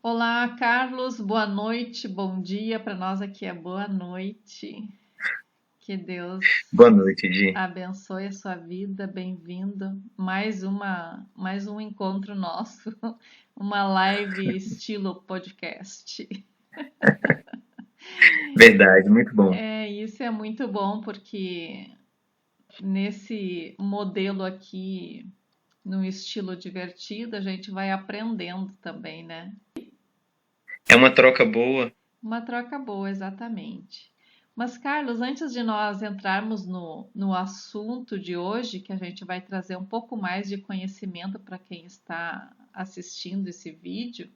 Olá, Carlos, boa noite, bom dia. Para nós aqui é boa noite. Que Deus Boa noite, Di. abençoe a sua vida. Bem-vindo. Mais um encontro nosso, uma live estilo podcast. Verdade, muito bom. Isso é muito bom porque nesse modelo aqui, num estilo divertido, a gente vai aprendendo também, né? É uma troca boa. Uma troca boa, exatamente. Mas, Carlos, antes de nós entrarmos no assunto de hoje, que a gente vai trazer um pouco mais de conhecimento para quem está assistindo esse vídeo,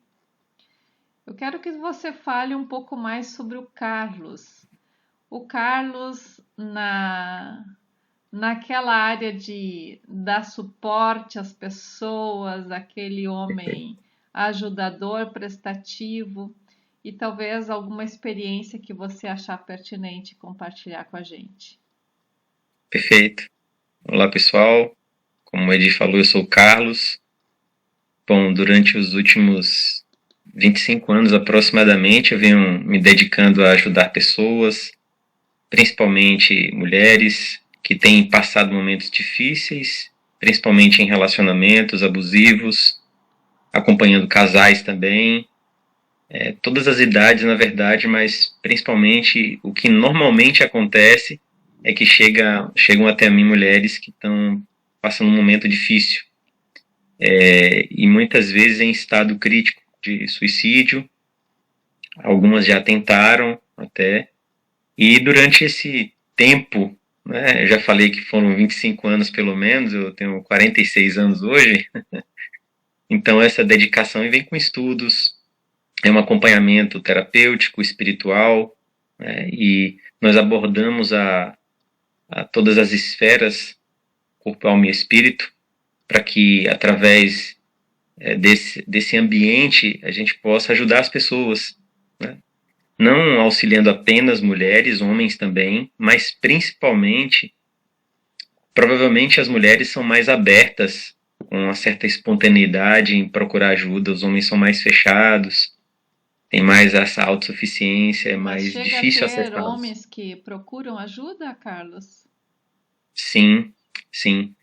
eu quero que você fale um pouco mais sobre o Carlos. O Carlos naquela área de dar suporte às pessoas, aquele homem ajudador, prestativo e talvez alguma experiência que você achar pertinente compartilhar com a gente. Perfeito. Olá, pessoal. Como o Edi falou, eu sou o Carlos. Bom, durante os últimos 25 anos aproximadamente, eu venho me dedicando a ajudar pessoas, principalmente mulheres que têm passado momentos difíceis, principalmente em relacionamentos abusivos, acompanhando casais também, todas as idades, na verdade, mas principalmente o que normalmente acontece é que chegam até mim mulheres que estão passando um momento difícil, e muitas vezes em estado crítico de suicídio. Algumas já tentaram até, e durante esse tempo, né, eu já falei que foram 25 anos pelo menos, eu tenho 46 anos hoje, então essa dedicação vem com estudos, é um acompanhamento terapêutico, espiritual, né, e nós abordamos a todas as esferas, corpo, alma e espírito, para que através desse ambiente a gente possa ajudar as pessoas, né? Não auxiliando apenas mulheres, homens também, mas principalmente, provavelmente as mulheres são mais abertas, com uma certa espontaneidade em procurar ajuda, os homens são mais fechados, tem mais essa autossuficiência, é Mas mais chega a difícil ter acessá-los. homens que procuram ajuda, Carlos? Sim, sim.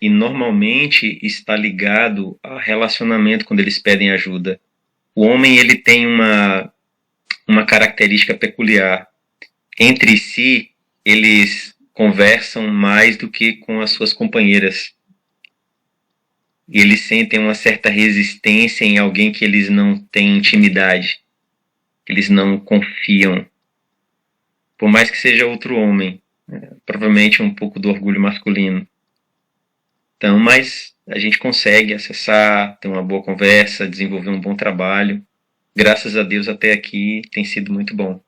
E normalmente está ligado a relacionamento quando eles pedem ajuda. O homem ele tem uma característica peculiar. Entre si, eles conversam mais do que com as suas companheiras. E eles sentem uma certa resistência em alguém que eles não têm intimidade, que eles não confiam. Por mais que seja outro homem, provavelmente um pouco do orgulho masculino. Então, mas a gente consegue acessar, ter uma boa conversa, desenvolver um bom trabalho. Graças a Deus até aqui tem sido muito bom.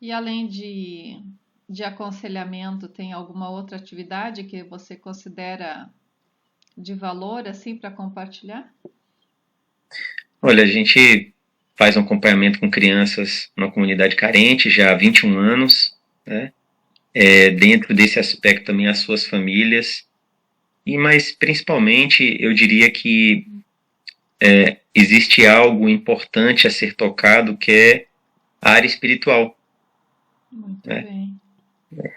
E além de aconselhamento, tem alguma outra atividade que você considera de valor assim para compartilhar? Olha, a gente faz um acompanhamento com crianças numa comunidade carente já há 21 anos, né? Dentro desse aspecto também as suas famílias. Mas principalmente eu diria que existe algo importante a ser tocado que é a área espiritual, Muito né? bem.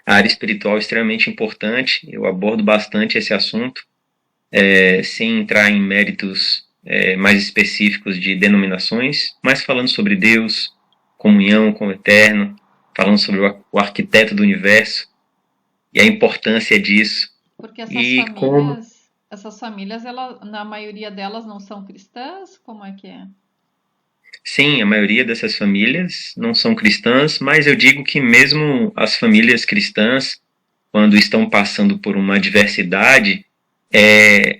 A área espiritual é extremamente importante, eu abordo bastante esse assunto, sem entrar em méritos mais específicos de denominações, mas falando sobre Deus, comunhão com o Eterno, falando sobre o arquiteto do universo e a importância disso. Porque E como, essas famílias, ela, na maioria delas não são cristãs? Como é que é? sim, a maioria dessas famílias não são cristãs, mas eu digo que mesmo as famílias cristãs, quando estão passando por uma adversidade,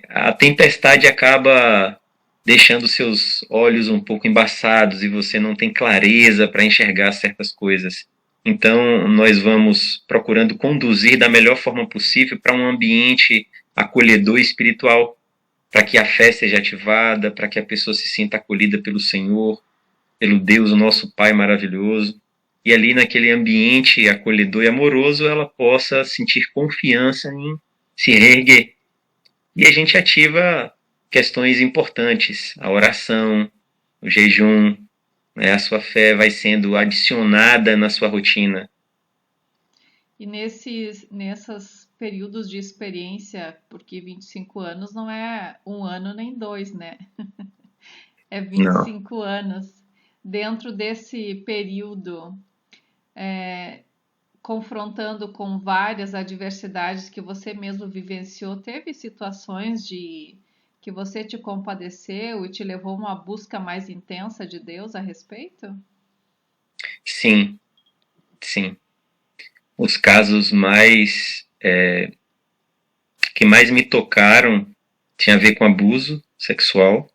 a tempestade acaba deixando seus olhos um pouco embaçados e você não tem clareza para enxergar certas coisas. Então, nós vamos procurando conduzir da melhor forma possível para um ambiente acolhedor e espiritual, para que a fé seja ativada, para que a pessoa se sinta acolhida pelo Senhor, pelo Deus, o nosso Pai maravilhoso. E ali naquele ambiente acolhedor e amoroso, ela possa sentir confiança em se reerguer. E a gente ativa questões importantes, a oração, o jejum, né, a sua fé vai sendo adicionada na sua rotina. E nesses períodos de experiência, porque 25 anos não é um ano nem dois, né? É vinte e Não. cinco anos. Dentro desse período, confrontando com várias adversidades que você mesmo vivenciou, teve situações de que você te compadeceu e te levou a uma busca mais intensa de Deus a respeito? Sim, sim. Os casos que mais me tocaram tinha a ver com abuso sexual,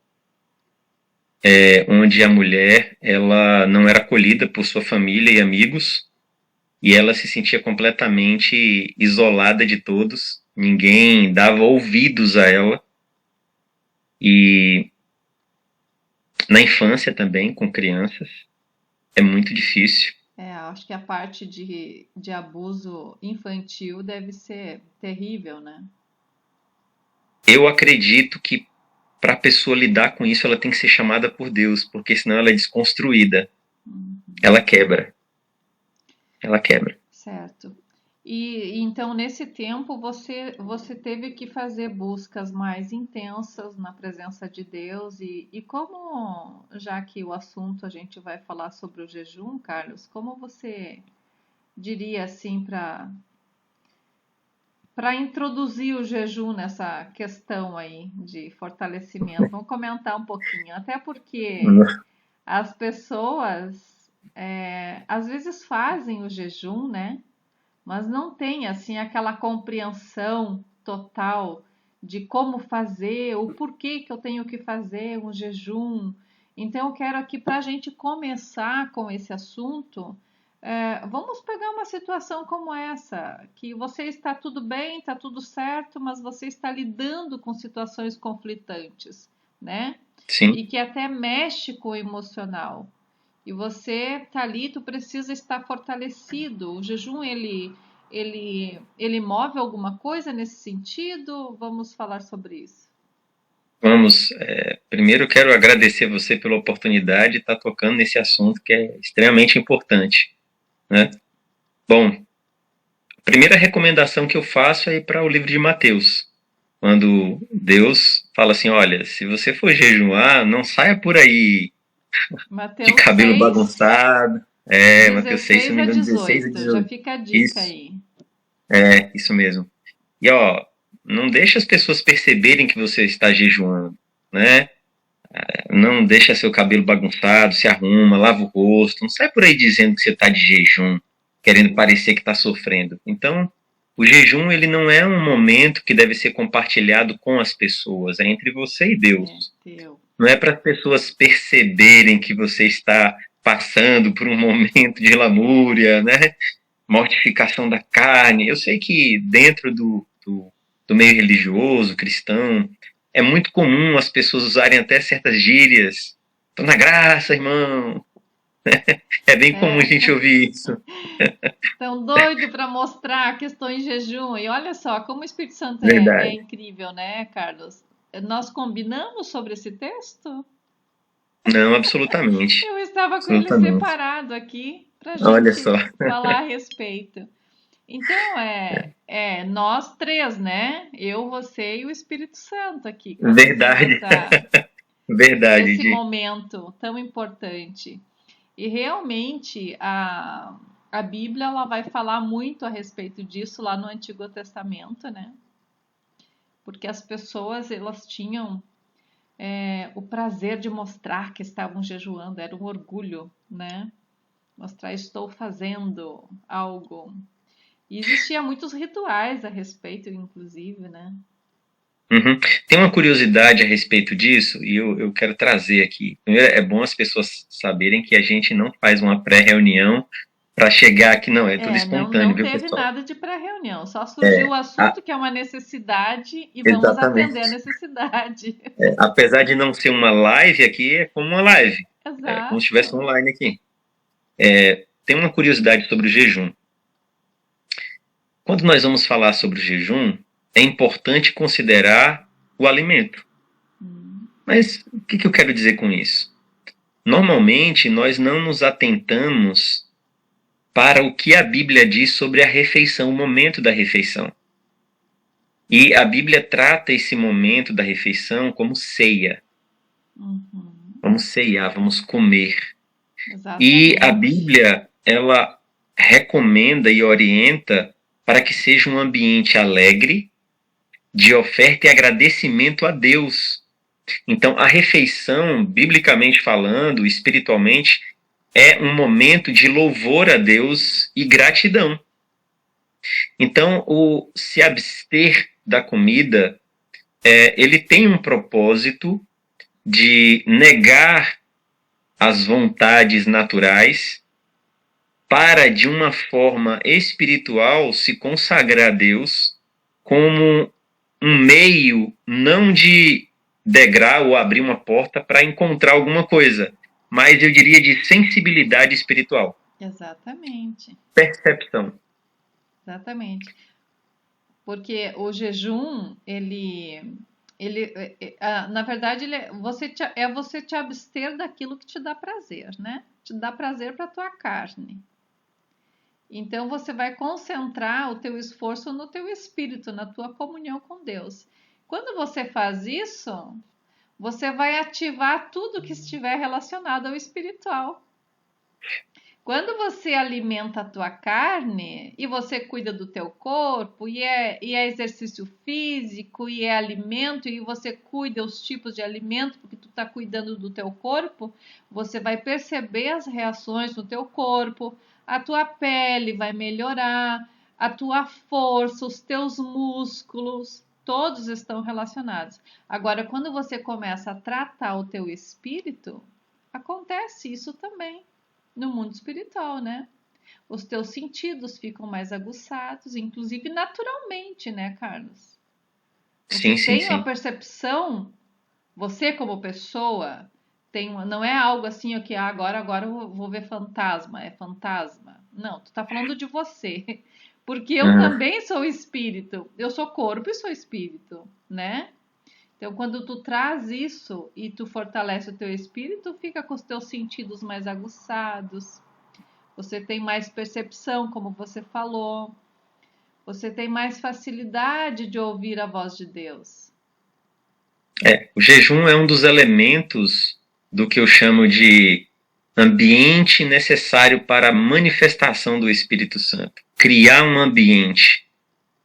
onde a mulher ela não era acolhida por sua família e amigos e ela se sentia completamente isolada de todos. Ninguém dava ouvidos a ela. E na infância também, com crianças, é muito difícil. Acho que a parte de abuso infantil deve ser terrível, né? Eu acredito que para a pessoa lidar com isso, ela tem que ser chamada por Deus, porque senão ela é desconstruída. Uhum. Ela quebra. Ela quebra. Certo. E então, nesse tempo, você teve que fazer buscas mais intensas na presença de Deus. E como, já que o assunto a gente vai falar sobre o jejum, Carlos, como você diria assim para introduzir o jejum nessa questão aí de fortalecimento? Vamos comentar um pouquinho, até porque as pessoas às vezes fazem o jejum, né? Mas não tem assim aquela compreensão total de como fazer, o porquê que eu tenho que fazer um jejum. Então, eu quero aqui para a gente começar com esse assunto. Vamos pegar uma situação como essa, que você está tudo bem, está tudo certo, mas você está lidando com situações conflitantes, né? Sim. E que até mexe com o emocional. E você tá ali, tu precisa estar fortalecido. O jejum, ele move alguma coisa nesse sentido? Vamos falar sobre isso. Vamos. Primeiro, eu quero agradecer você pela oportunidade de estar tocando nesse assunto que é extremamente importante, né? Bom, a primeira recomendação que eu faço é ir para o livro de Mateus, quando Deus fala assim: olha, se você for jejuar, não saia por aí de Mateus cabelo 6, bagunçado. Mateus 6, se não 16 me a engano, 16 a 18. Já 18. fica a dica Isso, aí. isso mesmo. E ó, não deixa as pessoas perceberem que você está jejuando, né? Não deixa seu cabelo bagunçado, se arruma, lava o rosto, não sai por aí dizendo que você está de jejum, querendo parecer que está sofrendo. Então, o jejum ele não é um momento que deve ser compartilhado com as pessoas, é entre você e Deus. Teu. Não é para as pessoas perceberem que você está passando por um momento de lamúria, né? Mortificação da carne. Eu sei que dentro do meio religioso, cristão, é muito comum as pessoas usarem até certas gírias. Tô na graça, irmão. É bem comum a gente ouvir isso. Estão doido para mostrar que estou em jejum. E olha só, como o Espírito Santo é Verdade. incrível, né, Carlos? Nós combinamos sobre esse texto? Não, absolutamente. Eu estava com ele Absolutamente. separado aqui para a Olha só. gente falar a respeito. Então, nós três, né? Eu, você e o Espírito Santo aqui, conduzindo Verdade. essa, Verdade, esse Di. momento tão importante. E realmente a Bíblia ela vai falar muito a respeito disso lá no Antigo Testamento, né? Porque as pessoas elas tinham o prazer de mostrar que estavam jejuando, era um orgulho, né? Mostrar estou fazendo algo. E existia muitos rituais a respeito, inclusive, né? Uhum. Tem uma curiosidade a respeito disso e eu quero trazer aqui. Primeiro, é bom as pessoas saberem que a gente não faz uma pré-reunião para chegar aqui, não, é tudo espontâneo, Não viu, teve pessoal? nada de pré-reunião, só surgiu o Ah, assunto que é uma necessidade e vamos atender a exatamente. necessidade. Apesar de não ser uma live aqui, é como uma live, como se estivesse Exato. online aqui. Tem uma curiosidade sobre o jejum. Quando nós vamos falar sobre o jejum, é importante considerar o alimento. Mas o que eu quero dizer com isso? normalmente nós não nos atentamos para o que a Bíblia diz sobre a refeição, o momento da refeição. E a Bíblia trata esse momento da refeição como ceia. Vamos ceiar, vamos comer. Exatamente. E a Bíblia, ela recomenda e orienta para que seja um ambiente alegre, de oferta e agradecimento a Deus. Então, a refeição, biblicamente falando, espiritualmente, é um momento de louvor a Deus e gratidão. Então, o se abster da comida, ele tem um propósito de negar as vontades naturais para, de uma forma espiritual, se consagrar a Deus como um meio não de degrau ou abrir uma porta para encontrar alguma coisa, mas eu diria de sensibilidade espiritual. Exatamente. Percepção. Exatamente. Porque o jejum, na verdade, você te abster daquilo que te dá prazer, né? Te dá prazer para a tua carne. Então, você vai concentrar o teu esforço no teu espírito, na tua comunhão com Deus. Quando você faz isso, você vai ativar tudo que estiver relacionado ao espiritual. Quando você alimenta a tua carne e você cuida do teu corpo, e é exercício físico, e é alimento, e você cuida os tipos de alimento, porque tu está cuidando do teu corpo, você vai perceber as reações no teu corpo, a tua pele vai melhorar, a tua força, os teus músculos, todos estão relacionados. Agora, quando você começa a tratar o teu espírito, acontece isso também. No mundo espiritual, né? Os teus sentidos ficam mais aguçados, inclusive naturalmente, né, Carlos? Você tem uma percepção, você como pessoa, não é algo assim, que agora eu vou ver fantasma, é fantasma. Não, tu tá falando de você. Porque eu também sou espírito. Eu sou corpo e sou espírito, né? Então, quando tu traz isso e tu fortalece o teu espírito, fica com os teus sentidos mais aguçados. Você tem mais percepção, como você falou. Você tem mais facilidade de ouvir a voz de Deus. O jejum é um dos elementos do que eu chamo de ambiente necessário para a manifestação do Espírito Santo. Criar um ambiente.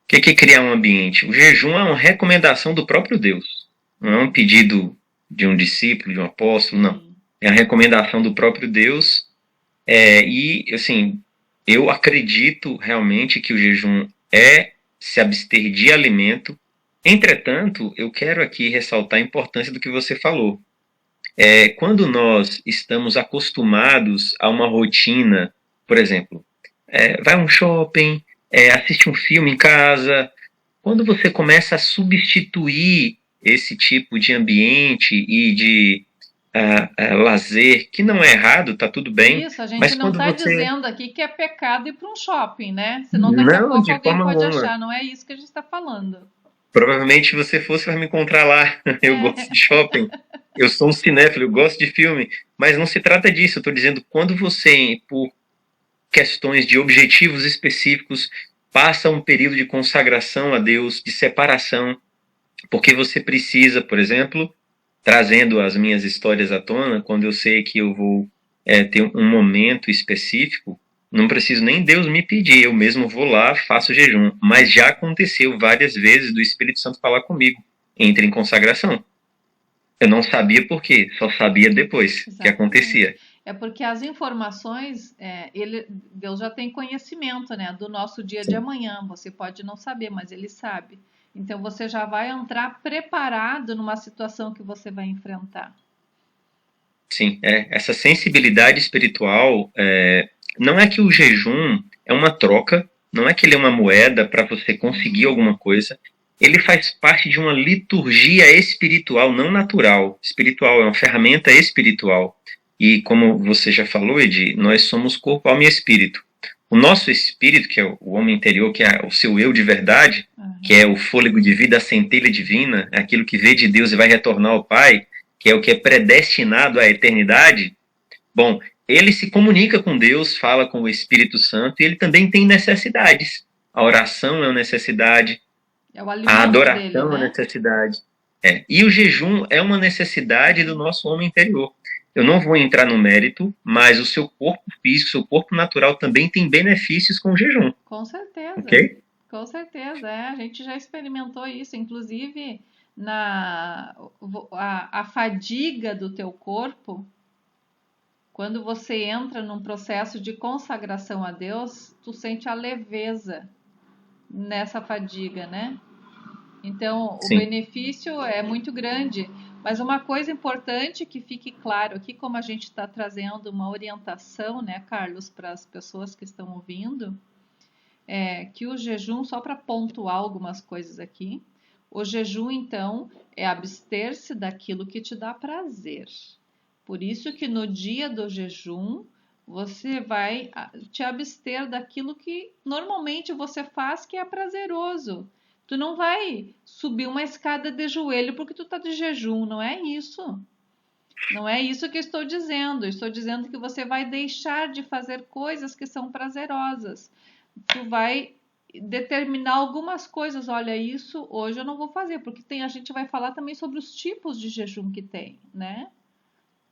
O que é criar um ambiente? O jejum é uma recomendação do próprio Deus. Não é um pedido de um discípulo, de um apóstolo, não. É a recomendação do próprio Deus. E, assim, eu acredito realmente que o jejum é se abster de alimento. Entretanto, eu quero aqui ressaltar a importância do que você falou. Quando nós estamos acostumados a uma rotina, por exemplo, vai a um shopping, assiste um filme em casa, quando você começa a substituir esse tipo de ambiente e de lazer, que não é errado, tá tudo bem. Isso, a gente não está dizendo aqui que é pecado ir para um shopping, né? Senão daqui a pouco alguém pode achar, não é isso que a gente está falando. Provavelmente você vai me encontrar lá, eu gosto de shopping, eu sou um cinéfilo, eu gosto de filme, mas não se trata disso, eu estou dizendo, quando você, por questões de objetivos específicos, passa um período de consagração a Deus, de separação, porque você precisa, por exemplo, trazendo as minhas histórias à tona, quando eu sei que eu vou ter um momento específico, não preciso nem Deus me pedir, eu mesmo vou lá, faço jejum. Mas já aconteceu várias vezes do Espírito Santo falar comigo, entre em consagração. Eu não sabia por quê, só sabia depois que acontecia. É porque as informações, Deus já tem conhecimento, né, do nosso dia de amanhã. Você pode não saber, mas Ele sabe. Então, você já vai entrar preparado numa situação que você vai enfrentar. Sim, essa sensibilidade espiritual, não é que o jejum é uma troca, não é que ele é uma moeda para você conseguir alguma coisa, ele faz parte de uma liturgia espiritual, não natural. Espiritual, é uma ferramenta espiritual. E como você já falou, Edi, nós somos corpo, alma e espírito. O nosso espírito, que é o homem interior, que é o seu eu de verdade, que é o fôlego de vida, a centelha divina, é aquilo que vê de Deus e vai retornar ao Pai, que é o que é predestinado à eternidade, Bom, ele se comunica com Deus, fala com o Espírito Santo e ele também tem necessidades. A oração é uma necessidade, É o a alimento adoração dele, é uma né? necessidade. E o jejum é uma necessidade do nosso homem interior. Eu não vou entrar no mérito, mas o seu corpo físico, o seu corpo natural também tem benefícios com o jejum, Com certeza, ok? com certeza. A gente já experimentou isso, inclusive na a fadiga do teu corpo. Quando você entra num processo de consagração a Deus, tu sente a leveza nessa fadiga, né? Então, o Sim, benefício é muito grande. Mas uma coisa importante que fique claro aqui, como a gente está trazendo uma orientação, né, Carlos, para as pessoas que estão ouvindo, é que o jejum, só para pontuar algumas coisas aqui, o jejum, então, é abster-se daquilo que te dá prazer. Por isso que no dia do jejum, você vai te abster daquilo que normalmente você faz que é prazeroso. Tu não vai subir uma escada de joelho porque tu tá de jejum, não é isso. Não é isso que eu estou dizendo. Eu estou dizendo que você vai deixar de fazer coisas que são prazerosas. Tu vai determinar algumas coisas. Olha, isso hoje eu não vou fazer, porque a gente vai falar também sobre os tipos de jejum que tem, né?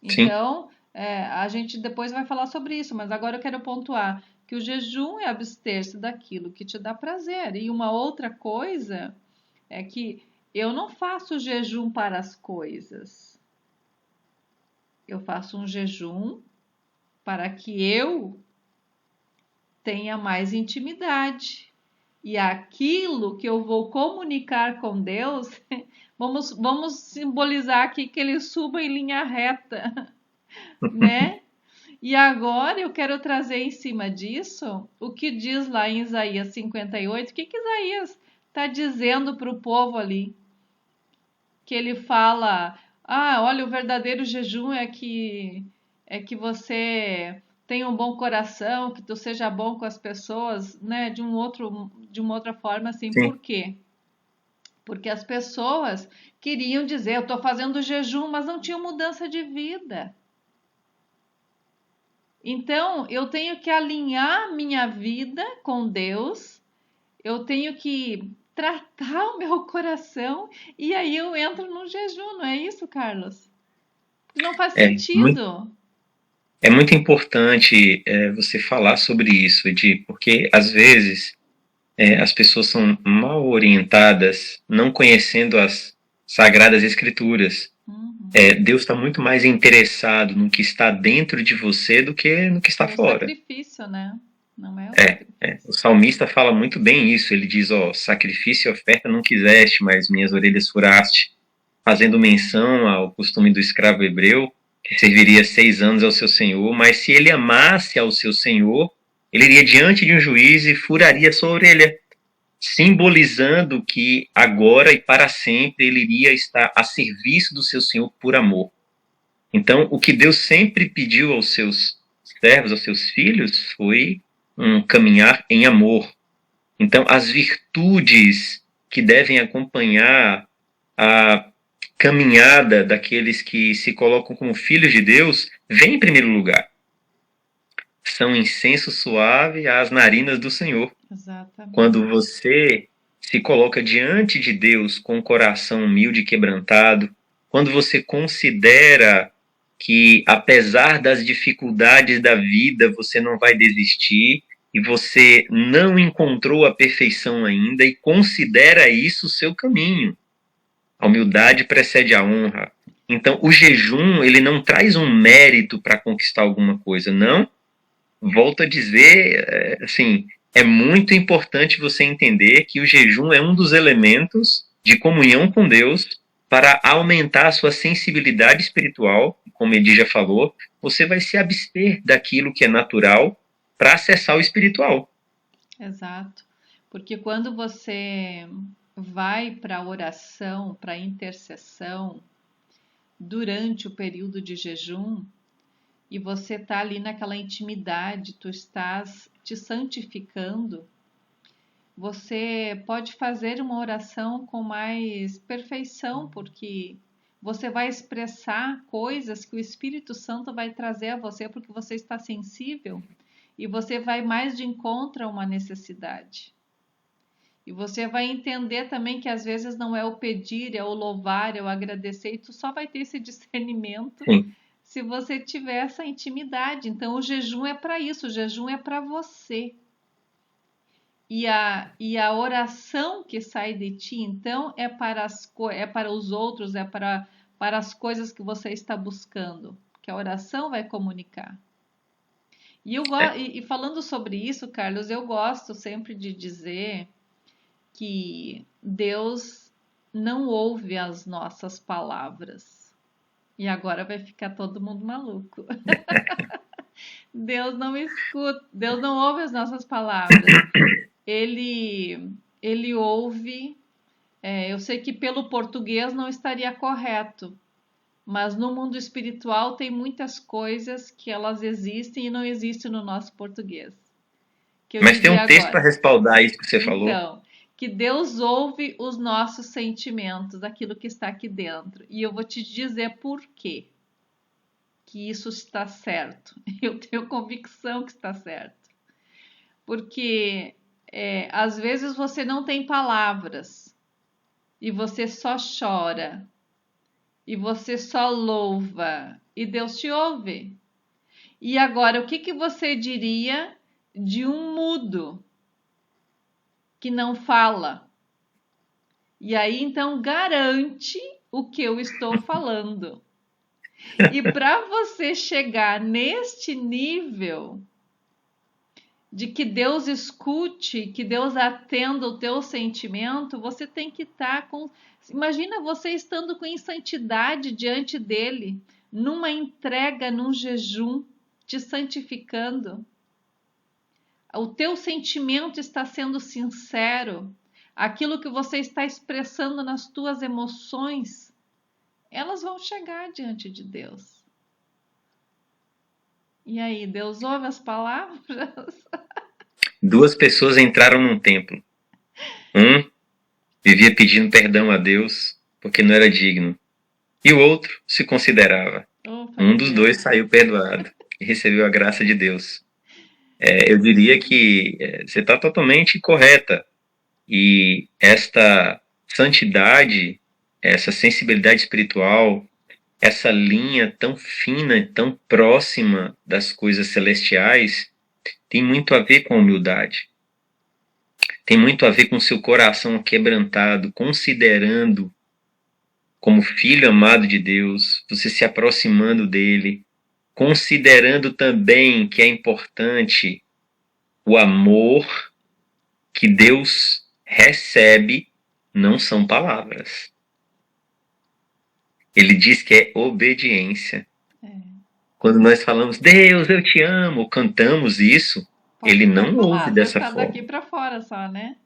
sim. Então, a gente depois vai falar sobre isso, mas agora eu quero pontuar que o jejum é abster-se daquilo que te dá prazer. E uma outra coisa é que eu não faço jejum para as coisas. Eu faço um jejum para que eu tenha mais intimidade. E aquilo que eu vou comunicar com Deus, vamos simbolizar aqui que ele suba em linha reta, né? E agora eu quero trazer em cima disso o que diz lá em Isaías 58. O que Isaías está dizendo para o povo ali? Que ele fala: ah, olha, o verdadeiro jejum é que você tenha um bom coração, que tu seja bom com as pessoas, né? De uma outra forma, assim. Sim. Por quê? Porque as pessoas queriam dizer: eu estou fazendo jejum, mas não tinham mudança de vida. Então, eu tenho que alinhar minha vida com Deus, eu tenho que tratar o meu coração e aí eu entro no jejum, não é isso, Carlos? Não faz É muito, sentido. é muito importante você falar sobre isso, Edi, porque às vezes as pessoas são mal orientadas, não conhecendo as sagradas escrituras. Uhum. Deus está muito mais interessado no que está dentro de você do que no que está No fora. sacrifício, né? Não é o sacrifício. O salmista fala muito bem isso. Ele diz: ó, sacrifício e oferta não quiseste, mas minhas orelhas furaste. Fazendo menção ao costume do escravo hebreu, que serviria 6 anos ao seu senhor, mas se ele amasse ao seu senhor, ele iria diante de um juiz e furaria sua orelha, simbolizando que agora e para sempre ele iria estar a serviço do seu senhor por amor. Então, o que Deus sempre pediu aos seus servos, aos seus filhos, foi um caminhar em amor. Então, as virtudes que devem acompanhar a caminhada daqueles que se colocam como filhos de Deus vem em primeiro lugar. São incenso suave às narinas do Senhor. Quando Exatamente. você se coloca diante de Deus com o coração humilde e quebrantado, quando você considera que, apesar das dificuldades da vida, você não vai desistir e você não encontrou a perfeição ainda e considera isso o seu caminho. A humildade precede a honra. Então, o jejum, ele não traz um mérito para conquistar alguma coisa, não. Volto a dizer, assim, é muito importante você entender que o jejum é um dos elementos de comunhão com Deus para aumentar a sua sensibilidade espiritual. Como Edi já falou, você vai se abster daquilo que é natural para acessar o espiritual. Exato. Porque quando você vai para a oração, para a intercessão, durante o período de jejum, e você está ali naquela intimidade, tu estás te santificando, você pode fazer uma oração com mais perfeição, porque você vai expressar coisas que o Espírito Santo vai trazer a você porque você está sensível e você vai mais de encontro a uma necessidade. E você vai entender também que às vezes não é o pedir, é o louvar, é o agradecer, e tu só vai ter esse discernimento Sim. se você tiver essa intimidade. Então o jejum é para isso, o jejum é para você. E a oração que sai de ti, então, é para os outros, é para as coisas que você está buscando, que a oração vai comunicar. E falando sobre isso, Carlos, eu gosto sempre de dizer que Deus não ouve as nossas palavras. E agora vai ficar todo mundo maluco. Deus não escuta, Deus não ouve as nossas palavras. Ele ouve. Eu sei que pelo português não estaria correto, mas no mundo espiritual tem muitas coisas que elas existem e não existem no nosso português. Que eu Mas tem dizer um texto para agora. respaldar isso que você falou. Então, que Deus ouve os nossos sentimentos, aquilo que está aqui dentro. E eu vou te dizer por quê que isso está certo. Eu tenho convicção que está certo. Porque às vezes você não tem palavras e você só chora e você só louva e Deus te ouve. E agora, o que você diria de um mudo que não fala? E aí, então, garante o que eu estou falando. E para você chegar neste nível de que Deus escute, que Deus atenda o teu sentimento, você tem que estar com... Imagina você estando com santidade diante dele, numa entrega, num jejum, te santificando. O teu sentimento está sendo sincero. Aquilo que você está expressando nas tuas emoções, elas vão chegar diante de Deus. E aí, Deus ouve as palavras? 2 pessoas entraram num templo. Um vivia pedindo perdão a Deus porque não era digno. E o outro se considerava. Um dos dois saiu perdoado e recebeu a graça de Deus. Eu diria que você está totalmente correta. E esta santidade, essa sensibilidade espiritual, essa linha tão fina, tão próxima das coisas celestiais, tem muito a ver com a humildade. Tem muito a ver com seu coração quebrantado, considerando como filho amado de Deus, você se aproximando dele, considerando também que é importante o amor que Deus recebe, não são palavras. Ele diz que é obediência. Quando nós falamos, Deus, eu te amo, cantamos isso, ele não ouve dessa forma. Daqui para fora só, né?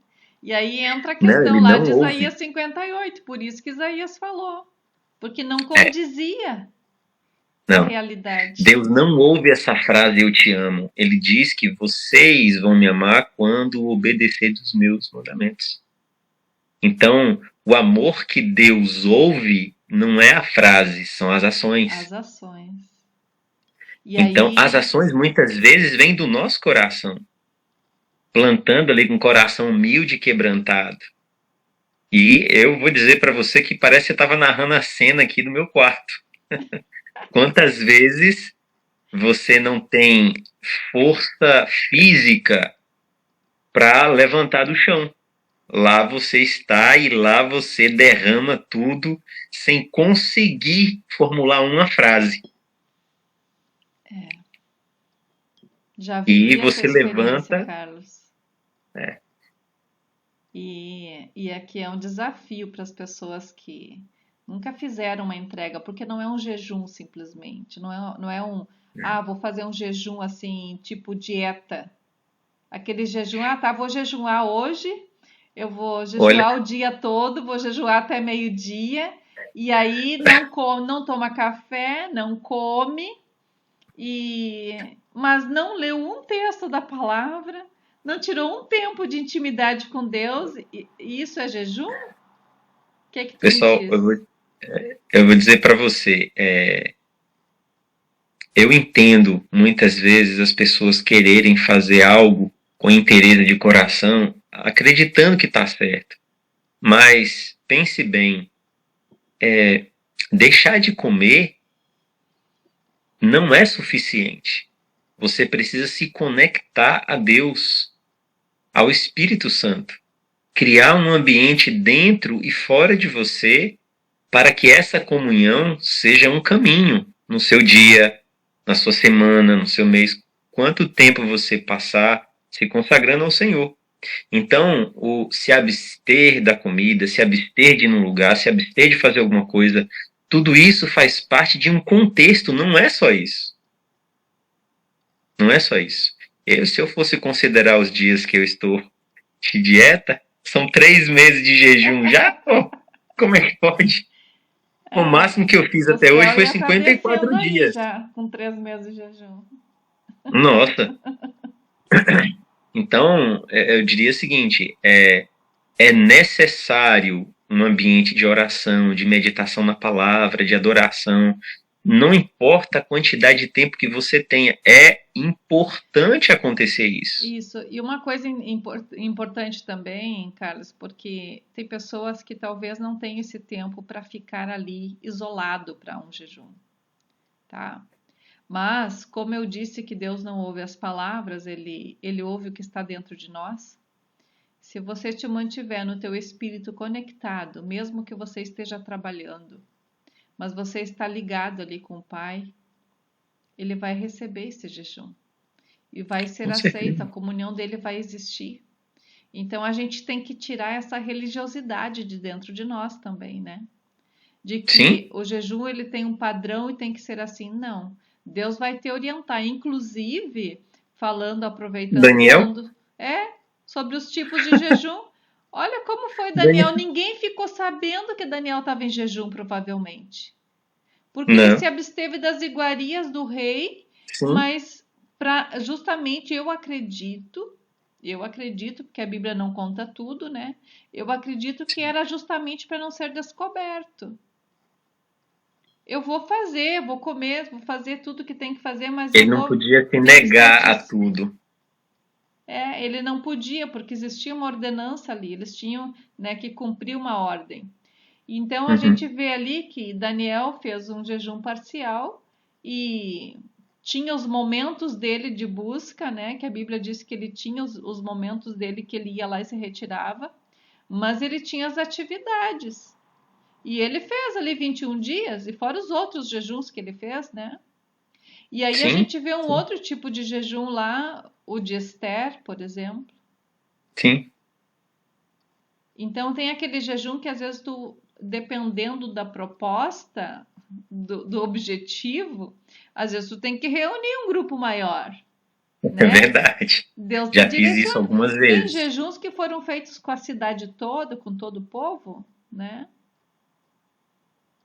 E aí entra a questão lá de Isaías 58, por isso que Isaías falou. Porque não condizia a realidade. Deus não ouve essa frase, eu te amo. Ele diz que vocês vão me amar quando obedecerem os meus mandamentos. Então, o amor que Deus ouve não é a frase, são as ações. As ações. Então, as ações muitas vezes vêm do nosso coração, plantando ali com um coração humilde e quebrantado. E eu vou dizer para você que parece que eu estava narrando a cena aqui do meu quarto. Quantas vezes você não tem força física para levantar do chão? Lá você está e lá você derrama tudo sem conseguir formular uma frase. Já vivi você levanta, Carlos. E aqui é um desafio para as pessoas que nunca fizeram uma entrega, porque não é um jejum simplesmente, não é vou fazer um jejum assim, tipo dieta. Aquele jejum, vou jejuar hoje, eu vou jejuar o dia todo, vou jejuar até meio-dia, e aí não toma café, não come, mas não leu um texto da palavra, não tirou um tempo de intimidade com Deus, e isso é jejum? O que é que tu Pessoal, me diz? eu vou dizer para você, eu entendo muitas vezes as pessoas quererem fazer algo com interesse de coração, acreditando que está certo. Mas pense bem, deixar de comer não é suficiente. Você precisa se conectar a Deus, ao Espírito Santo. Criar um ambiente dentro e fora de você para que essa comunhão seja um caminho no seu dia, na sua semana, no seu mês. Quanto tempo você passar se consagrando ao Senhor. Então, se abster da comida, se abster de ir num lugar, se abster de fazer alguma coisa, tudo isso faz parte de um contexto, não é só isso. Não é só isso. Se eu fosse considerar os dias que eu estou de dieta, são 3 meses de jejum já? Oh, como é que pode? O máximo que eu fiz O até hoje céu foi ia estar 54 descendo aí dias. já, com 3 meses de jejum. Nossa. Então, eu diria o seguinte, é necessário um ambiente de oração, de meditação na palavra, de adoração. Não importa a quantidade de tempo que você tenha, é importante acontecer isso. Isso, e uma coisa importante também, Carlos, porque tem pessoas que talvez não tenham esse tempo para ficar ali isolado para um jejum, tá? Mas, como eu disse que Deus não ouve as palavras, ele ouve o que está dentro de nós. Se você te mantiver no teu espírito conectado, mesmo que você esteja trabalhando, mas você está ligado ali com o Pai, ele vai receber esse jejum e vai ser aceito, a comunhão dele vai existir. Então a gente tem que tirar essa religiosidade de dentro de nós também, né? De que Sim? o jejum ele tem um padrão e tem que ser assim. Não. Deus vai te orientar, inclusive falando, aproveitando Daniel? falando sobre os tipos de jejum. Olha como foi Daniel. Daniel, ninguém ficou sabendo que Daniel estava em jejum, provavelmente. Porque ele se Não. absteve das iguarias do rei, Sim. mas justamente eu acredito, porque a Bíblia não conta tudo, né? Eu acredito que era justamente para não ser descoberto. Eu vou comer, vou fazer tudo que tem que fazer, mas eu Ele não vou podia se ter negar a certos. tudo. Ele não podia, porque existia uma ordenança ali, eles tinham, né, que cumprir uma ordem. Então a gente vê ali que Daniel fez um jejum parcial e tinha os momentos dele de busca, né? Que a Bíblia diz que ele tinha os momentos dele que ele ia lá e se retirava, mas ele tinha as atividades. E ele fez ali 21 dias, e fora os outros jejuns que ele fez, né? E aí a Sim, gente vê um outro tipo de jejum lá, o de Esther, por exemplo. sim. Então tem aquele jejum que às vezes tu, dependendo da proposta, do objetivo, às vezes tu tem que reunir um grupo maior, É né? verdade. Deus te Já fiz isso direciona. algumas Tem vezes. jejuns que foram feitos com a cidade toda, com todo o povo, né?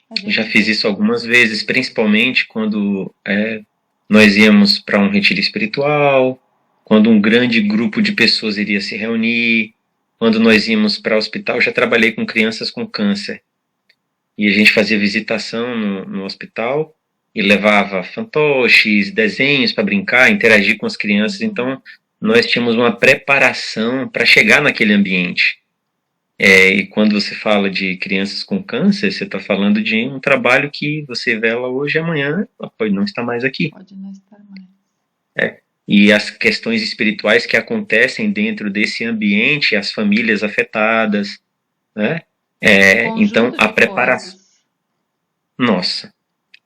A Já gente fiz vê. isso algumas vezes, principalmente quando nós íamos para um retiro espiritual, quando um grande grupo de pessoas iria se reunir, quando nós íamos para o hospital. Já trabalhei com crianças com câncer e a gente fazia visitação no hospital e levava fantoches, desenhos para brincar, interagir com as crianças. Então nós tínhamos uma preparação para chegar naquele ambiente. E quando você fala de crianças com câncer, você está falando de um trabalho que você vela hoje e amanhã pode não estar mais aqui. Pode não estar mais. E as questões espirituais que acontecem dentro desse ambiente, as famílias afetadas, né? Um Então, conjunto a de preparação. coisas. Nossa,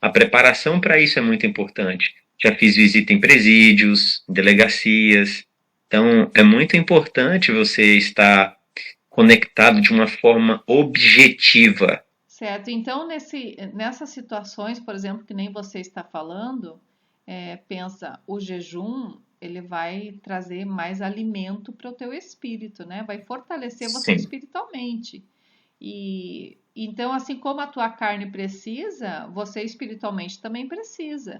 a preparação para isso é muito importante. Já fiz visita em presídios, delegacias. Então, é muito importante você estar conectado de uma forma objetiva. Certo. Então, nessas situações, por exemplo, que nem você está falando, pensa, o jejum, ele vai trazer mais alimento para o teu espírito, né? Vai fortalecer você Sim, espiritualmente. E então, assim como a tua carne precisa, você espiritualmente também precisa.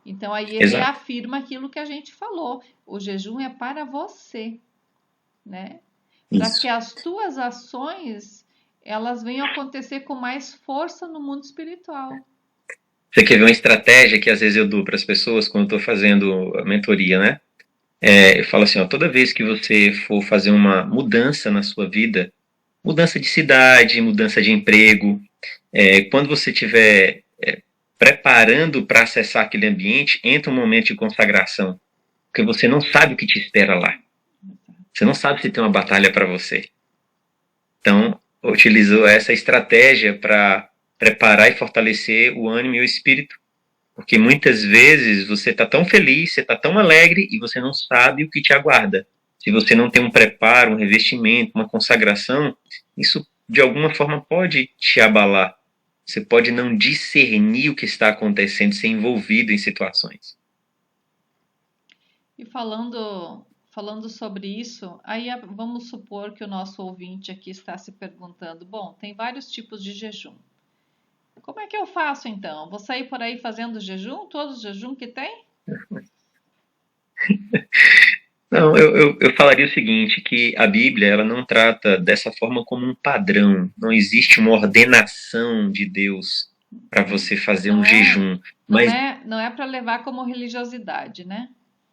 Então, aí exato. reafirma aquilo que a gente falou. O jejum é para você, né? Para que Isso. as tuas ações elas vêm acontecer com mais força no mundo espiritual. Você quer ver uma estratégia que às vezes eu dou para as pessoas quando estou fazendo a mentoria, né? Eu falo assim, ó, toda vez que você for fazer uma mudança na sua vida, mudança de cidade, mudança de emprego, quando você estiver preparando para acessar aquele ambiente, entra um momento de consagração, porque você não sabe o que te espera lá. Você não sabe se tem uma batalha para você. Então, utilizou essa estratégia para preparar e fortalecer o ânimo e o espírito. Porque muitas vezes você está tão feliz, você está tão alegre e você não sabe o que te aguarda. Se você não tem um preparo, um revestimento, uma consagração, isso de alguma forma pode te abalar. Você pode não discernir o que está acontecendo, ser envolvido em situações. E falando sobre isso, aí vamos supor que o nosso ouvinte aqui está se perguntando: bom, tem vários tipos de jejum. Como é que eu faço então? Vou sair por aí fazendo jejum, todos os jejum que tem? Não, eu falaria o seguinte, que a Bíblia ela não trata dessa forma como um padrão. Não existe uma ordenação de Deus para você fazer um jejum. Não é para levar como religiosidade, né?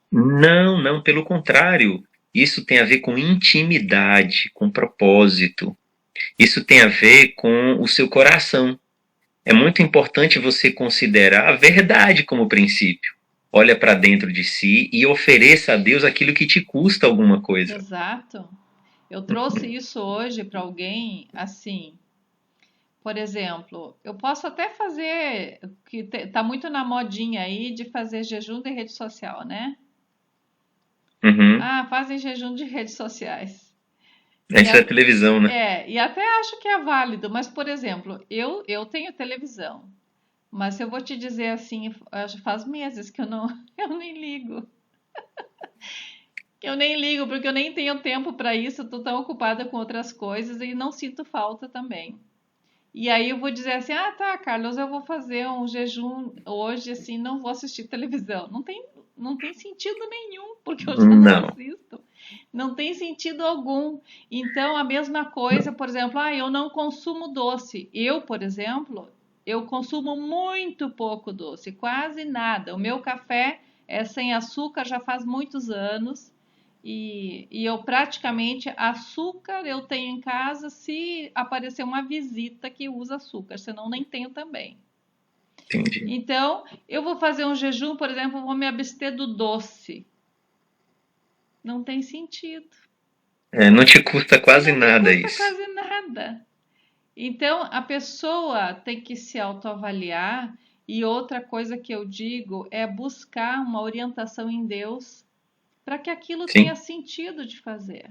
Não, pelo contrário. Isso tem a ver com intimidade, com propósito. Isso tem a ver com o seu coração. É muito importante você considerar a verdade como princípio. Olha para dentro de si e ofereça a Deus aquilo que te custa alguma coisa. Exato. Eu trouxe isso hoje para alguém assim. Por exemplo, eu posso até fazer, que tá muito na modinha aí de fazer jejum de rede social, né? Uhum. Ah, fazem jejum de redes sociais. Antes da televisão, né? E até acho que é válido, mas, por exemplo, eu tenho televisão, mas eu vou te dizer assim, faz meses que eu nem ligo. Eu nem ligo, porque eu nem tenho tempo para isso, tô tão ocupada com outras coisas e não sinto falta também. E aí eu vou dizer assim, ah, tá, Carlos, eu vou fazer um jejum hoje, assim, não vou assistir televisão. Não tem sentido nenhum, porque eu já não assisto. Não tem sentido algum. Então, a mesma coisa, por exemplo, eu não consumo doce. Eu, por exemplo, eu consumo muito pouco doce, quase nada. O meu café é sem açúcar já faz muitos anos. E eu praticamente, açúcar eu tenho em casa se aparecer uma visita que usa açúcar, senão nem tenho também. Entendi. Então, eu vou fazer um jejum, por exemplo, vou me abster do doce. Não tem sentido. Não te custa quase nada isso. Não custa quase nada. Então, a pessoa tem que se autoavaliar. E outra coisa que eu digo é buscar uma orientação em Deus para que aquilo tenha sentido de fazer.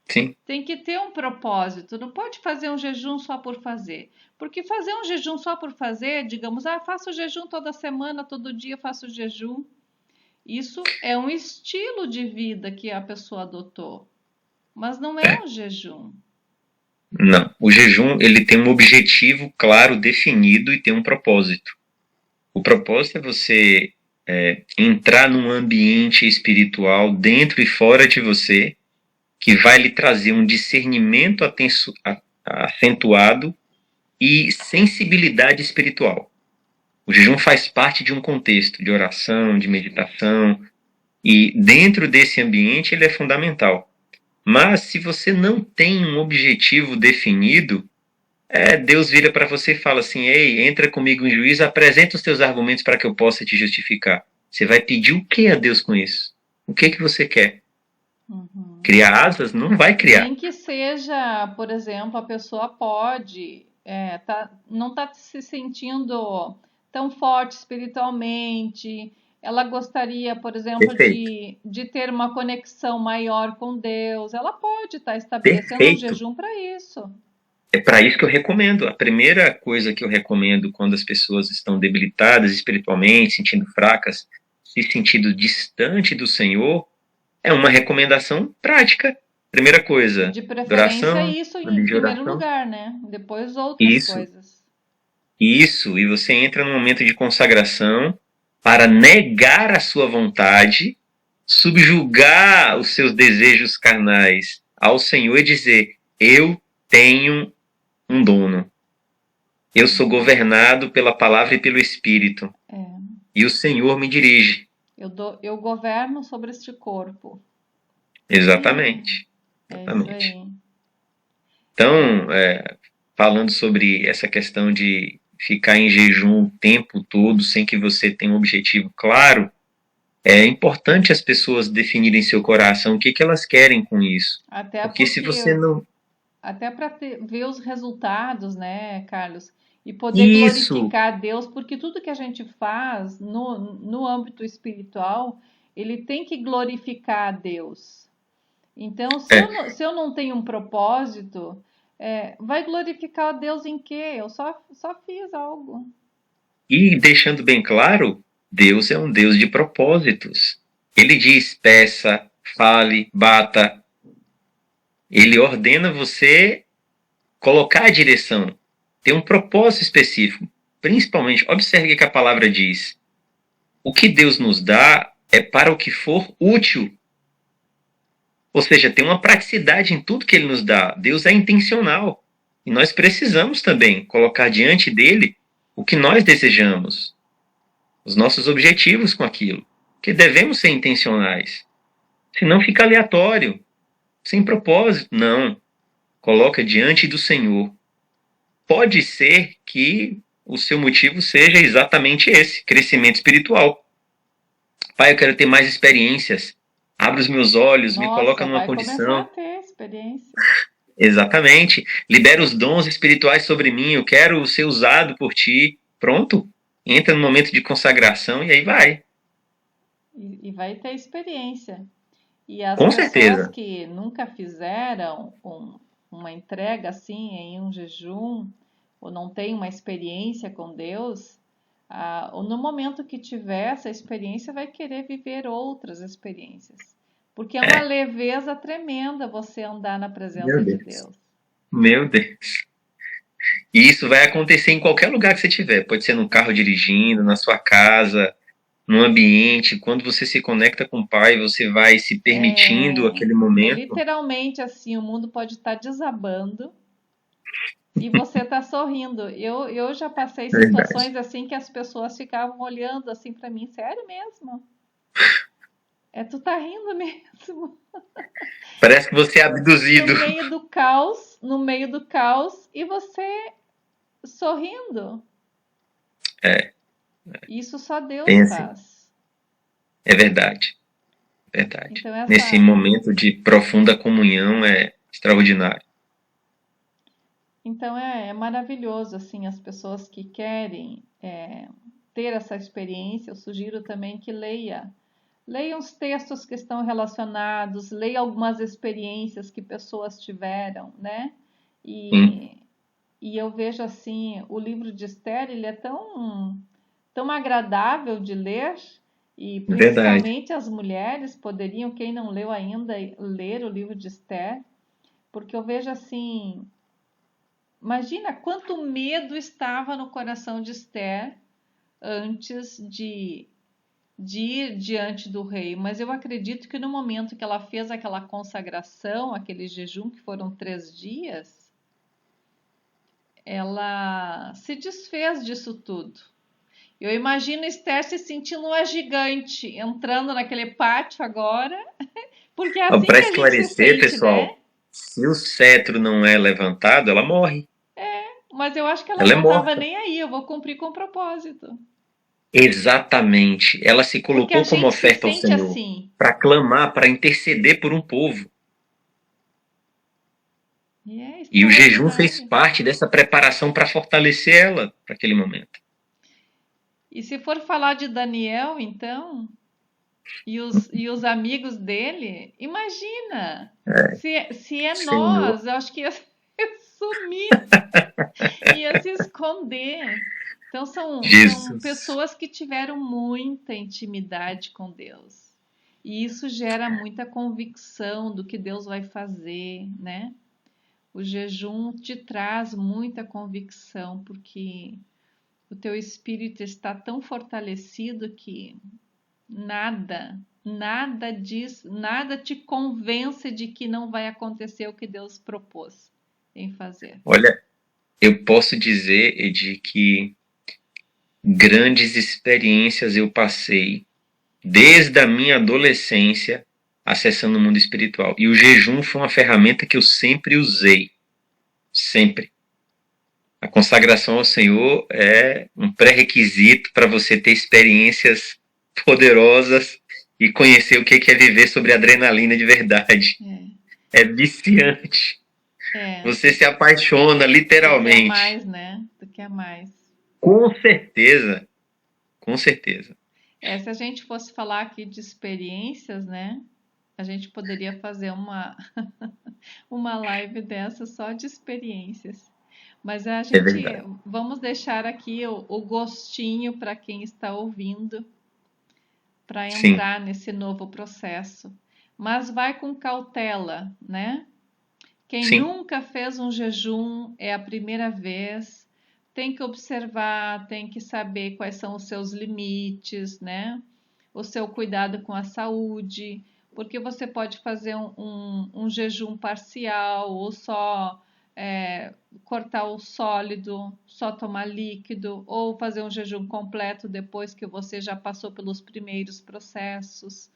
Sim. Tem que ter um propósito, não pode fazer um jejum só por fazer. Porque fazer um jejum só por fazer, digamos, faço jejum toda semana, todo dia faço jejum. Isso é um estilo de vida que a pessoa adotou, mas não é um jejum. Não, o jejum ele tem um objetivo claro, definido e tem um propósito. O propósito é você entrar num ambiente espiritual dentro e fora de você que vai lhe trazer um discernimento acentuado e sensibilidade espiritual. O jejum faz parte de um contexto de oração, de meditação, e dentro desse ambiente ele é fundamental. Mas se você não tem um objetivo definido, Deus vira para você e fala assim, ei, entra comigo em juízo, apresenta os teus argumentos para que eu possa te justificar. Você vai pedir o que a Deus com isso? O que você quer? Uhum. Criar asas? Não vai criar. Nem que seja, por exemplo, a pessoa pode, não está se sentindo tão forte espiritualmente, ela gostaria, por exemplo, de ter uma conexão maior com Deus, ela pode estar estabelecendo um jejum para isso. É para isso que eu recomendo. A primeira coisa que eu recomendo quando as pessoas estão debilitadas espiritualmente, sentindo fracas, se sentindo distante do Senhor, é uma recomendação prática. Primeira coisa, de preferência oração, isso em primeiro lugar, né? Depois outras coisas. Isso, e você entra num momento de consagração para negar a sua vontade, subjugar os seus desejos carnais ao Senhor e dizer, eu tenho um dono. Eu sou governado pela palavra e pelo Espírito. E o Senhor me dirige. Eu governo sobre este corpo. Exatamente. É isso aí. Então, falando sobre essa questão de ficar em jejum o tempo todo sem que você tenha um objetivo claro, é importante as pessoas definirem seu coração o que elas querem com isso. Porque se você não... Até para ver os resultados, né, Carlos? E poder Isso, glorificar a Deus, porque tudo que a gente faz no âmbito espiritual, ele tem que glorificar a Deus. Então, se eu não tenho um propósito, vai glorificar a Deus em quê? Eu só fiz algo. e deixando bem claro, Deus é um Deus de propósitos. Ele diz, peça, fale, bata. Ele ordena você colocar a direção, ter um propósito específico. Principalmente, observe o que a palavra diz. O que Deus nos dá é para o que for útil. Ou seja, tem uma praticidade em tudo que Ele nos dá. Deus é intencional. E nós precisamos também colocar diante dele o que nós desejamos, os nossos objetivos com aquilo. Porque devemos ser intencionais. Senão fica aleatório, sem propósito. Não. Coloca diante do Senhor. Pode ser que o seu motivo seja exatamente esse, crescimento espiritual. Pai, eu quero ter mais experiências. Abre os meus olhos, me coloca numa condição. Começar a ter experiência. Exatamente. Libera os dons espirituais sobre mim. Eu quero ser usado por ti. Pronto. Entra no momento de consagração e aí vai. E vai ter experiência. E as Com pessoas certeza. que nunca fizeram uma entrega assim em um jejum, ou não tem uma experiência com Deus, ou no momento que tiver essa experiência, vai querer viver outras experiências. Porque é uma leveza tremenda você andar na presença de Deus. Meu Deus. E isso vai acontecer em qualquer lugar que você estiver. Pode ser no carro dirigindo, na sua casa, no ambiente. Quando você se conecta com o Pai, você vai se permitindo aquele momento. Literalmente assim, o mundo pode estar desabando e você tá sorrindo. Eu já passei situações assim que as pessoas ficavam olhando assim para mim, sério mesmo? Tu tá rindo mesmo? Parece que você é abduzido. No meio do caos e você sorrindo. Isso só Deus faz. É verdade. Verdade. Então, nesse momento de profunda comunhão é extraordinário. Então é maravilhoso, assim, as pessoas que querem ter essa experiência, eu sugiro também que leia os textos que estão relacionados, leia algumas experiências que pessoas tiveram, né? E eu vejo assim, o livro de Esther, ele é tão agradável de ler, e principalmente as mulheres poderiam, quem não leu ainda, ler o livro de Esther, porque eu vejo assim, imagina quanto medo estava no coração de Esther antes de ir diante do rei, mas eu acredito que no momento que ela fez aquela consagração, aquele jejum que foram 3 dias, ela se desfez disso tudo. Eu imagino Esther se sentindo uma gigante, entrando naquele pátio agora, porque é assim que a gente se sente, pessoal, né? Se o cetro não é levantado, ela morre. Mas eu acho que ela não estava nem aí, eu vou cumprir com o propósito. Exatamente. Ela se colocou como oferta ao Senhor assim. para clamar, para interceder por um povo. E o jejum fez parte dessa preparação para fortalecer ela para aquele momento. E se for falar de Daniel, então, e os amigos dele, imagina, se é nós, eu acho que ia sumir, ia se esconder. Então são pessoas que tiveram muita intimidade com Deus. E isso gera muita convicção do que Deus vai fazer, né? O jejum te traz muita convicção, porque o teu espírito está tão fortalecido que nada te convence de que não vai acontecer o que Deus propôs em fazer. Olha, eu posso dizer, Edi, que grandes experiências eu passei desde a minha adolescência acessando o mundo espiritual. E o jejum foi uma ferramenta que eu sempre usei. Sempre. A consagração ao Senhor é um pré-requisito para você ter experiências poderosas e conhecer o que é viver sobre adrenalina de verdade. É viciante. Você se apaixona, literalmente. Tu quer mais, né? Tu quer mais. Com certeza. Com certeza. Se a gente fosse falar aqui de experiências, né? A gente poderia fazer uma live dessa só de experiências. Mas a gente vamos deixar aqui o gostinho para quem está ouvindo, para entrar nesse novo processo. Mas vai com cautela, né? Quem nunca fez um jejum é a primeira vez, tem que observar, tem que saber quais são os seus limites, né? O seu cuidado com a saúde, porque você pode fazer um jejum parcial ou só cortar o sólido, só tomar líquido, ou fazer um jejum completo depois que você já passou pelos primeiros processos.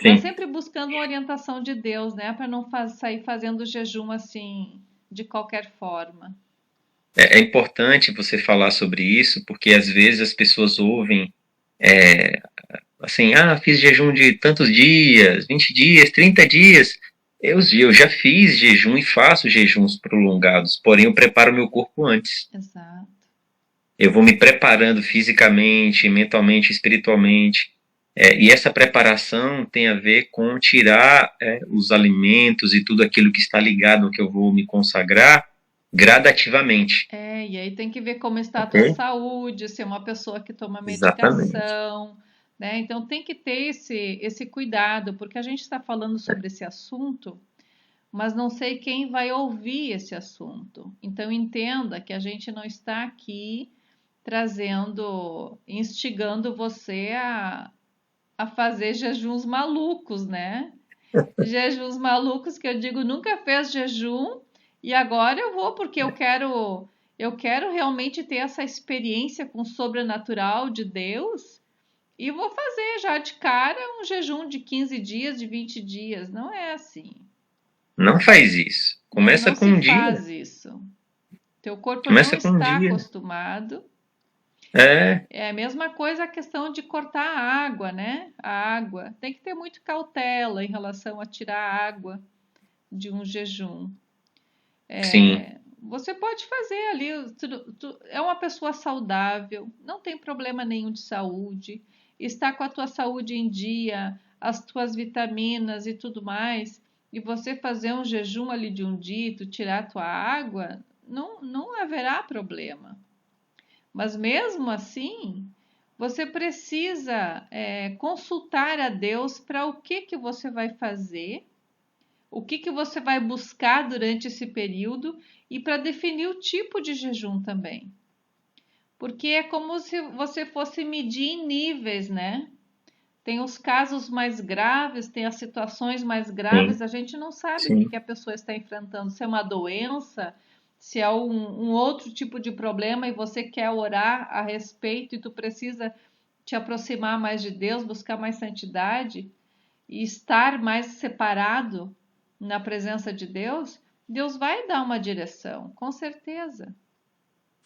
Mas sempre buscando uma orientação de Deus, né? Para não sair fazendo jejum assim, de qualquer forma. É importante você falar sobre isso, porque às vezes as pessoas ouvem assim, fiz jejum de tantos dias, 20 dias, 30 dias. Eu já fiz jejum e faço jejuns prolongados, porém eu preparo meu corpo antes. Exato. Eu vou me preparando fisicamente, mentalmente, espiritualmente. E essa preparação tem a ver com tirar os alimentos e tudo aquilo que está ligado ao que eu vou me consagrar gradativamente. E aí tem que ver como está a tua saúde, se é uma pessoa que toma medicação, né? Então tem que ter esse cuidado, porque a gente está falando sobre esse assunto, mas não sei quem vai ouvir esse assunto. Então entenda que a gente não está aqui instigando você a fazer jejuns malucos, né? Jejuns malucos que eu digo, nunca fez jejum e agora eu vou porque eu quero realmente ter essa experiência com o sobrenatural de Deus e vou fazer já de cara um jejum de 15 dias, de 20 dias. Não é assim. Não faz isso. Começa com um dia. Não faz isso. Teu corpo não está acostumado. É a mesma coisa a questão de cortar a água, né? A água. Tem que ter muito cautela em relação a tirar a água de um jejum. Sim. Você pode fazer ali, é uma pessoa saudável, não tem problema nenhum de saúde, está com a tua saúde em dia, as tuas vitaminas e tudo mais, e você fazer um jejum ali de um dia, tu tirar a tua água, não haverá problema. Mas mesmo assim, você precisa consultar a Deus para o que você vai fazer, o que você vai buscar durante esse período e para definir o tipo de jejum também. Porque é como se você fosse medir em níveis, né? Tem os casos mais graves, tem as situações mais graves, a gente não sabe o que a pessoa está enfrentando, se é uma doença, se é um outro tipo de problema e você quer orar a respeito e tu precisa te aproximar mais de Deus, buscar mais santidade e estar mais separado na presença de Deus, Deus vai dar uma direção, com certeza.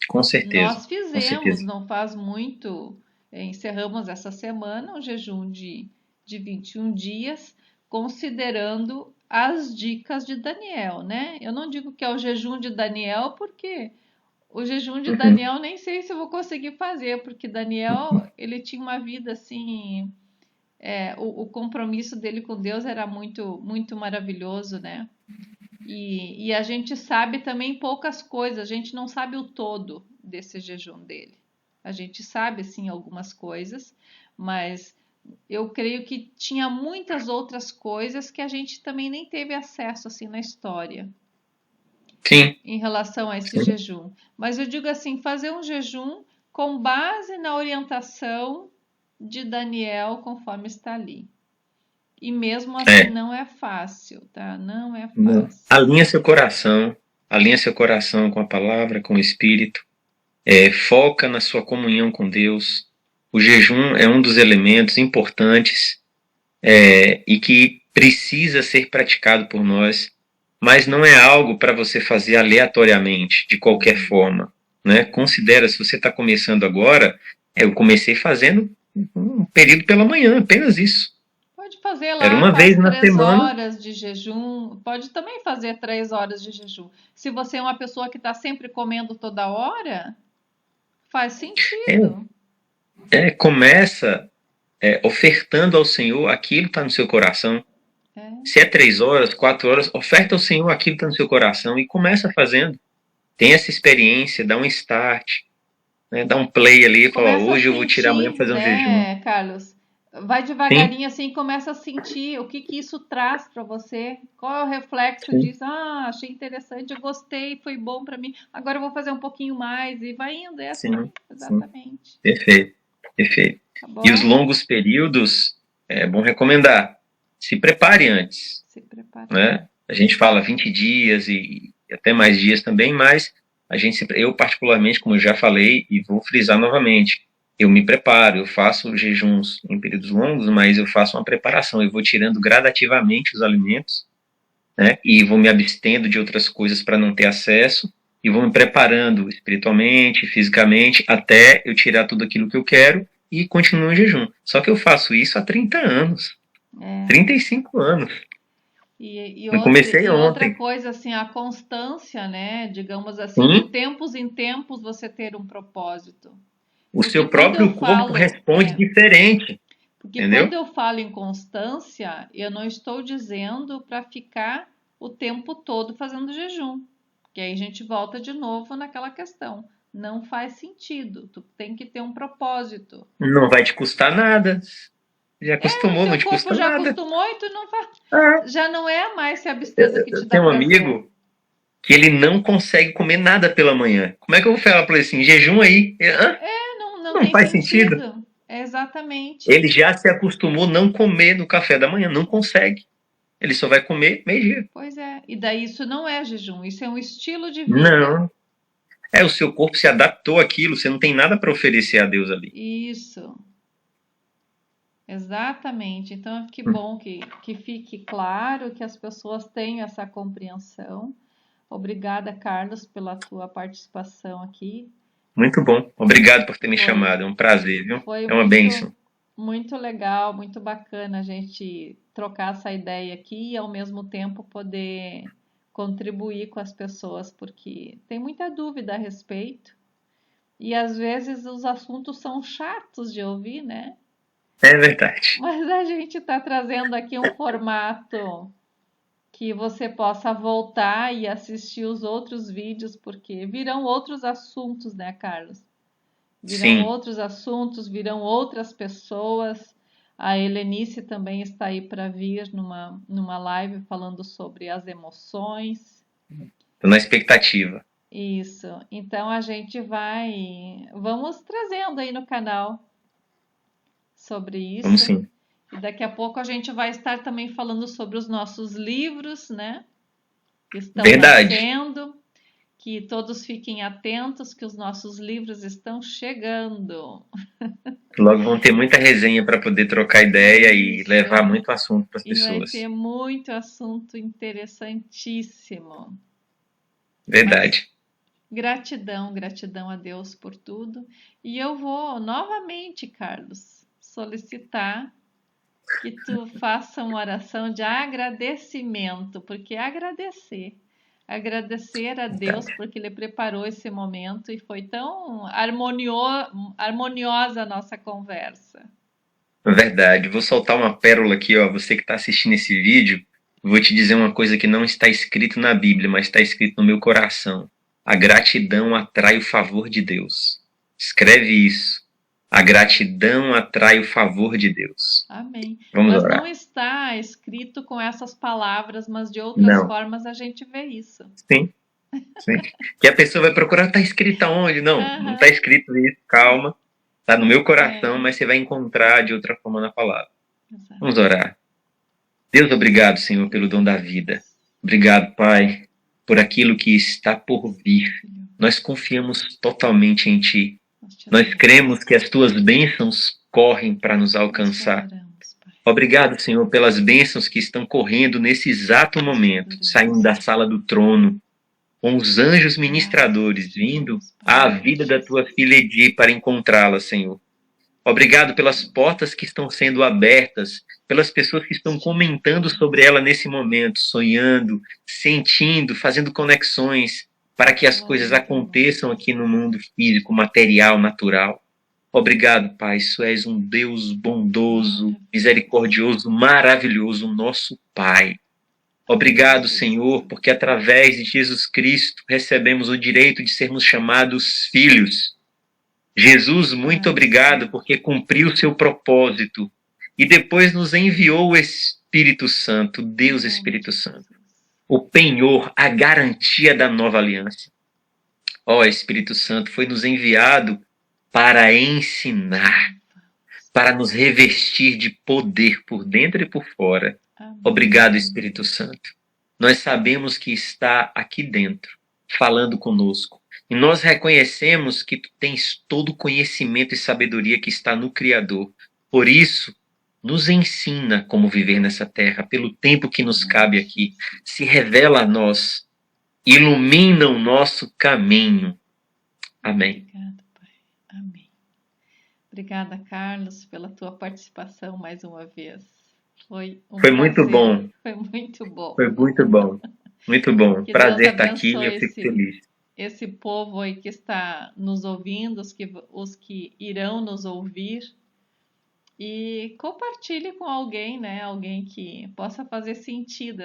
Com certeza. Nós fizemos, não faz muito, encerramos essa semana um jejum de 21 dias, considerando as dicas de Daniel, né? Eu não digo que é o jejum de Daniel, porque o jejum de Daniel nem sei se eu vou conseguir fazer, porque Daniel, ele tinha uma vida assim, o compromisso dele com Deus era muito, muito maravilhoso, né? E a gente sabe também poucas coisas, a gente não sabe o todo desse jejum dele. A gente sabe, sim, algumas coisas, mas eu creio que tinha muitas outras coisas que a gente também nem teve acesso, assim, na história. Sim. Em relação a esse jejum. Mas eu digo assim, fazer um jejum com base na orientação de Daniel, conforme está ali. E mesmo assim não é fácil, tá? Não é fácil. Alinha seu coração. alinha seu coração com a palavra, com o Espírito, foca na sua comunhão com Deus. O jejum é um dos elementos importantes e que precisa ser praticado por nós, mas não é algo para você fazer aleatoriamente, de qualquer forma. Né? Considera, se você está começando agora, eu comecei fazendo um período pela manhã, apenas isso. Pode fazer lá, Era uma vez na 3 semana. horas de jejum, pode também fazer 3 horas de jejum. Se você é uma pessoa que está sempre comendo toda hora, faz sentido. Começa ofertando ao Senhor aquilo que está no seu coração. Se é 3 horas, 4 horas, oferta ao Senhor aquilo que está no seu coração e começa fazendo. Tem essa experiência, dá um start, né? Dá um play ali e fala, hoje eu vou tirar amanhã para fazer um jejum. Carlos? Vai devagarinho assim, começa a sentir o que isso traz para você. Qual é o reflexo disso? Ah, achei interessante, eu gostei, foi bom para mim. Agora eu vou fazer um pouquinho mais e vai indo. É assim, exatamente. Perfeito. Tá bom? E os longos períodos, é bom recomendar. Se prepare antes. Né? A gente fala 20 dias e até mais dias também, mas eu particularmente, como eu já falei, e vou frisar novamente, eu me preparo, eu faço jejuns em períodos longos, mas eu faço uma preparação, eu vou tirando gradativamente os alimentos, né, e vou me abstendo de outras coisas para não ter acesso, e vou me preparando espiritualmente, fisicamente, até eu tirar tudo aquilo que eu quero e continuo em jejum. Só que eu faço isso há 30 anos, 35 anos. Eu comecei ontem. Outra coisa, assim, a constância, né, digamos assim, de tempos em tempos você ter um propósito. O seu próprio corpo responde diferente. Porque quando eu falo em constância, eu não estou dizendo para ficar o tempo todo fazendo jejum. Porque aí a gente volta de novo naquela questão. Não faz sentido. Tu tem que ter um propósito. Não vai te custar nada. Já acostumou, não te custa nada. Já acostumou e tu não faz. Já não é mais se abstendo que te dá prazer. Tem um amigo que ele não consegue comer nada pela manhã. Como é que eu vou falar para ele assim, jejum aí? Não faz sentido. Exatamente. Ele já se acostumou a não comer no café da manhã, não consegue. Ele só vai comer meio-dia. Pois é, e daí isso não é jejum, isso é um estilo de vida. Não. O seu corpo se adaptou àquilo, você não tem nada para oferecer a Deus ali. Isso. Exatamente. Então, que bom que fique claro, que as pessoas tenham essa compreensão. Obrigada, Carlos, pela tua participação aqui. Muito bom. Obrigado por ter me chamado. É um prazer, viu? É uma bênção. Muito legal, muito bacana a gente trocar essa ideia aqui e, ao mesmo tempo, poder contribuir com as pessoas, porque tem muita dúvida a respeito. E, às vezes, os assuntos são chatos de ouvir, né? É verdade. Mas a gente está trazendo aqui um formato que você possa voltar e assistir os outros vídeos, porque virão outros assuntos, né, Carlos? Virão outros assuntos, virão outras pessoas. A Helenice também está aí para vir numa live falando sobre as emoções. Estou na expectativa. Isso. Então a gente vamos trazendo aí no canal sobre isso. Vamos sim. E daqui a pouco a gente vai estar também falando sobre os nossos livros, né? Que estão nascendo. Que todos fiquem atentos, que os nossos livros estão chegando. Logo vão ter muita resenha para poder trocar ideia e levar muito assunto para as pessoas. Vai ter muito assunto interessantíssimo. Verdade. Gratidão a Deus por tudo. E eu vou novamente, Carlos, solicitar que tu faça uma oração de agradecimento, porque agradecer a Deus porque Ele preparou esse momento e foi tão harmoniosa a nossa conversa. Verdade. Vou soltar uma pérola aqui, ó. Você que está assistindo esse vídeo, vou te dizer uma coisa que não está escrito na Bíblia, mas está escrito no meu coração. A gratidão atrai o favor de Deus. Escreve isso. A gratidão atrai o favor de Deus. Amém. Vamos mas orar. Não está escrito com essas palavras, mas de outras formas a gente vê isso. Sim. Que a pessoa vai procurar, está escrito aonde? Não está escrito isso, calma. Está no meu coração, mas você vai encontrar de outra forma na palavra. Exato. Vamos orar. Deus, obrigado, Senhor, pelo dom da vida. Obrigado, Pai, por aquilo que está por vir. Nós confiamos totalmente em Ti. Nós cremos que as Tuas bênçãos correm para nos alcançar. Obrigado, Senhor, pelas bênçãos que estão correndo nesse exato momento, saindo da sala do trono, com os anjos ministradores vindo à vida da Tua filha Edi para encontrá-la, Senhor. Obrigado pelas portas que estão sendo abertas, pelas pessoas que estão comentando sobre ela nesse momento, sonhando, sentindo, fazendo conexões para que as coisas aconteçam aqui no mundo físico, material, natural. Obrigado, Pai. Tu és um Deus bondoso, misericordioso, maravilhoso, nosso Pai. Obrigado, Senhor, porque através de Jesus Cristo recebemos o direito de sermos chamados filhos. Jesus, muito obrigado porque cumpriu o seu propósito e depois nos enviou o Espírito Santo, Deus Espírito Santo, o penhor, a garantia da nova aliança. Ó, Espírito Santo, foi nos enviado para ensinar, para nos revestir de poder por dentro e por fora. Obrigado, Espírito Santo. Nós sabemos que está aqui dentro, falando conosco. E nós reconhecemos que tu tens todo o conhecimento e sabedoria que está no Criador. Por isso, nos ensina como viver nessa terra, pelo tempo que nos cabe aqui. Se revela a nós, ilumina o nosso caminho. Amém. Obrigada, Pai. Amém. Obrigada, Carlos, pela tua participação mais uma vez. Foi muito bom. Foi muito bom. Foi muito bom. Muito bom. Que prazer Deus estar aqui e eu abençoe fico feliz. esse povo aí que está nos ouvindo, os que irão nos ouvir. E compartilhe com alguém, né? Alguém que possa fazer sentido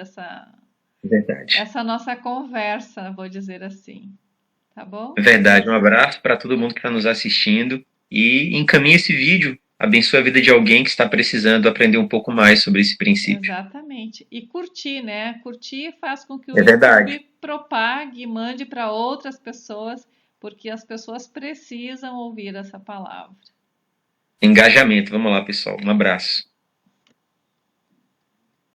Verdade. essa nossa conversa, vou dizer assim. Tá bom? Verdade. Um abraço para todo mundo que está nos assistindo e encaminhe esse vídeo. Abençoe a vida de alguém que está precisando aprender um pouco mais sobre esse princípio. Exatamente. E curtir, né? Curtir faz com que o verdade. YouTube propague, mande para outras pessoas, porque as pessoas precisam ouvir essa palavra. Engajamento. Vamos lá, pessoal. Um abraço.